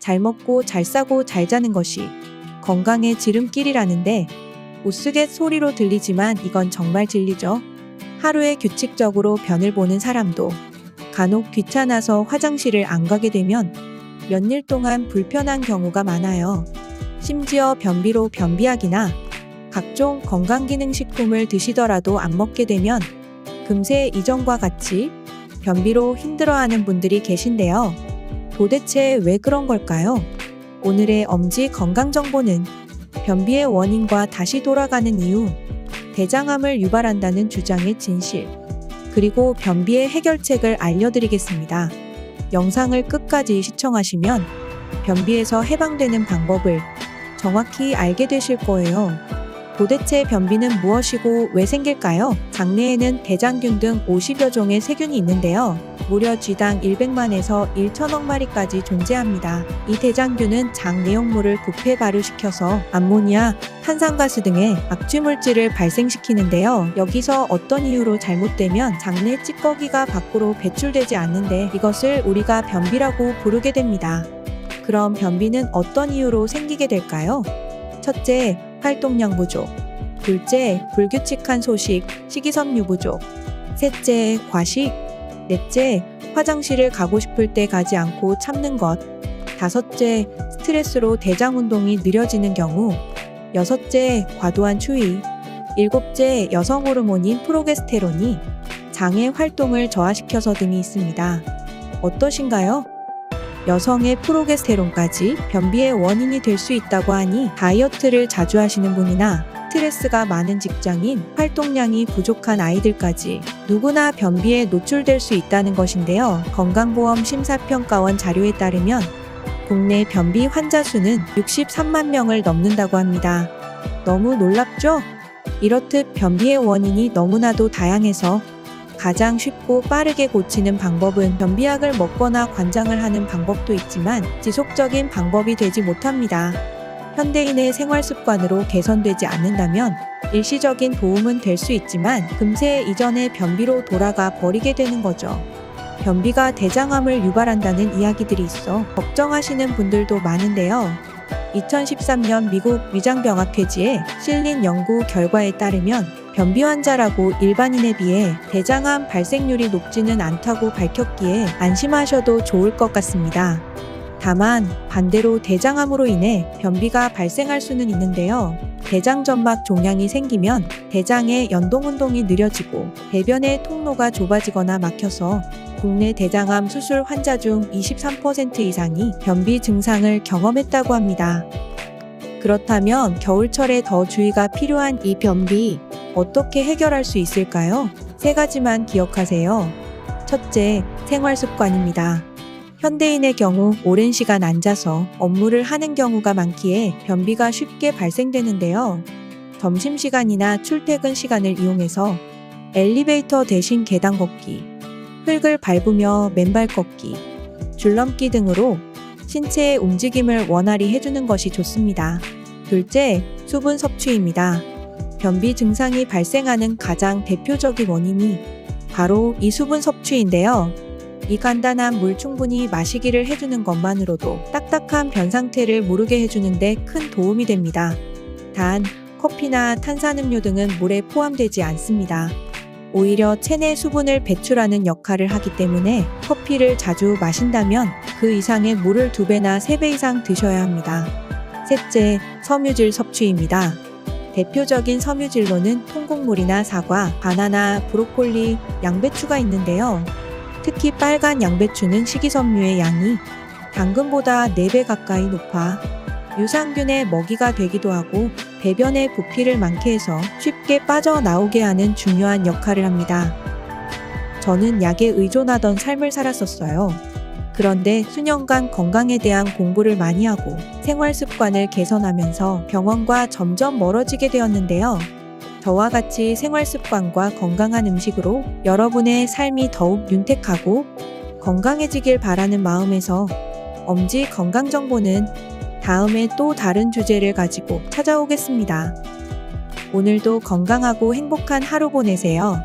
잘 먹고 잘 싸고 잘 자는 것이 건강의 지름길이라는데 우스갯소리로 들리지만 이건 정말 진리죠. 하루에 규칙적으로 변을 보는 사람도 간혹 귀찮아서 화장실을 안 가게 되면 몇일 동안 불편한 경우가 많아요. 심지어 변비로 변비약이나 각종 건강기능식품을 드시더라도 안 먹게 되면 금세 이전과 같이 변비로 힘들어하는 분들이 계신데요. 도대체 왜 그런 걸까요? 오늘의 엄지 건강정보는 변비의 원인과 다시 돌아가는 이유, 대장암을 유발한다는 주장의 진실, 그리고 변비의 해결책을 알려드리겠습니다. 영상을 끝까지 시청하시면 변비에서 해방되는 방법을 정확히 알게 되실 거예요. 도대체 변비는 무엇이고 왜 생길까요? 장내에는 대장균 등 50여 종의 세균이 있는데요. 무려 쥐당 100만에서 1천억 마리까지 존재합니다. 이 대장균은 장 내용물을 부패 발효시켜서 암모니아, 탄산가스 등의 악취물질을 발생시키는데요. 여기서 어떤 이유로 잘못되면 장내 찌꺼기가 밖으로 배출되지 않는데 이것을 우리가 변비라고 부르게 됩니다. 그럼 변비는 어떤 이유로 생기게 될까요? 첫째, 활동량 부족. 둘째, 불규칙한 소식, 식이섬유 부족. 셋째, 과식. 넷째, 화장실을 가고 싶을 때 가지 않고 참는 것. 다섯째, 스트레스로 대장 운동이 느려지는 경우. 여섯째, 과도한 추위. 일곱째, 여성 호르몬인 프로게스테론이 장의 활동을 저하시켜서 등이 있습니다. 어떠신가요? 여성의 프로게스테론까지 변비의 원인이 될 수 있다고 하니 다이어트를 자주 하시는 분이나 스트레스가 많은 직장인, 활동량이 부족한 아이들까지 누구나 변비에 노출될 수 있다는 것인데요. 건강보험 심사평가원 자료에 따르면 국내 변비 환자 수는 63만 명을 넘는다고 합니다. 너무 놀랍죠? 이렇듯 변비의 원인이 너무나도 다양해서 가장 쉽고 빠르게 고치는 방법은 변비약을 먹거나 관장을 하는 방법도 있지만 지속적인 방법이 되지 못합니다. 현대인의 생활 습관으로 개선되지 않는다면 일시적인 도움은 될 수 있지만 금세 이전의 변비로 돌아가 버리게 되는 거죠. 변비가 대장암을 유발한다는 이야기들이 있어 걱정하시는 분들도 많은데요. 2013년 미국 위장병학회지에 실린 연구 결과에 따르면 변비 환자라고 일반인에 비해 대장암 발생률이 높지는 않다고 밝혔기에 안심하셔도 좋을 것 같습니다. 다만 반대로 대장암으로 인해 변비가 발생할 수는 있는데요. 대장점막 종양이 생기면 대장의 연동운동이 느려지고 배변의 통로가 좁아지거나 막혀서 국내 대장암 수술 환자 중 23% 이상이 변비 증상을 경험했다고 합니다. 그렇다면 겨울철에 더 주의가 필요한 이 변비, 어떻게 해결할 수 있을까요? 3가지만 기억하세요. 첫째, 생활 습관입니다. 현대인의 경우 오랜 시간 앉아서 업무를 하는 경우가 많기에 변비가 쉽게 발생되는데요. 점심시간이나 출퇴근 시간을 이용해서 엘리베이터 대신 계단 걷기, 흙을 밟으며 맨발 걷기, 줄넘기 등으로 신체의 움직임을 원활히 해주는 것이 좋습니다. 둘째, 수분 섭취입니다. 변비 증상이 발생하는 가장 대표적인 원인이 바로 이 수분 섭취인데요. 이 간단한 물 충분히 마시기를 해주는 것만으로도 딱딱한 변 상태를 모르게 해주는데 큰 도움이 됩니다. 단, 커피나 탄산음료 등은 물에 포함되지 않습니다. 오히려 체내 수분을 배출하는 역할을 하기 때문에 커피를 자주 마신다면 그 이상의 물을 2배나 3배 이상 드셔야 합니다. 셋째, 섬유질 섭취입니다. 대표적인 섬유질로는 통곡물이나 사과, 바나나, 브로콜리, 양배추가 있는데요. 특히 빨간 양배추는 식이섬유의 양이 당근보다 4배 가까이 높아 유산균의 먹이가 되기도 하고 배변에 부피를 많게 해서 쉽게 빠져나오게 하는 중요한 역할을 합니다. 저는 약에 의존하던 삶을 살았었어요. 그런데 수년간 건강에 대한 공부를 많이 하고 생활 습관을 개선하면서 병원과 점점 멀어지게 되었는데요. 저와 같이 생활 습관과 건강한 음식으로 여러분의 삶이 더욱 윤택하고 건강해지길 바라는 마음에서 엄지 건강정보는 다음에 또 다른 주제를 가지고 찾아오겠습니다. 오늘도 건강하고 행복한 하루 보내세요.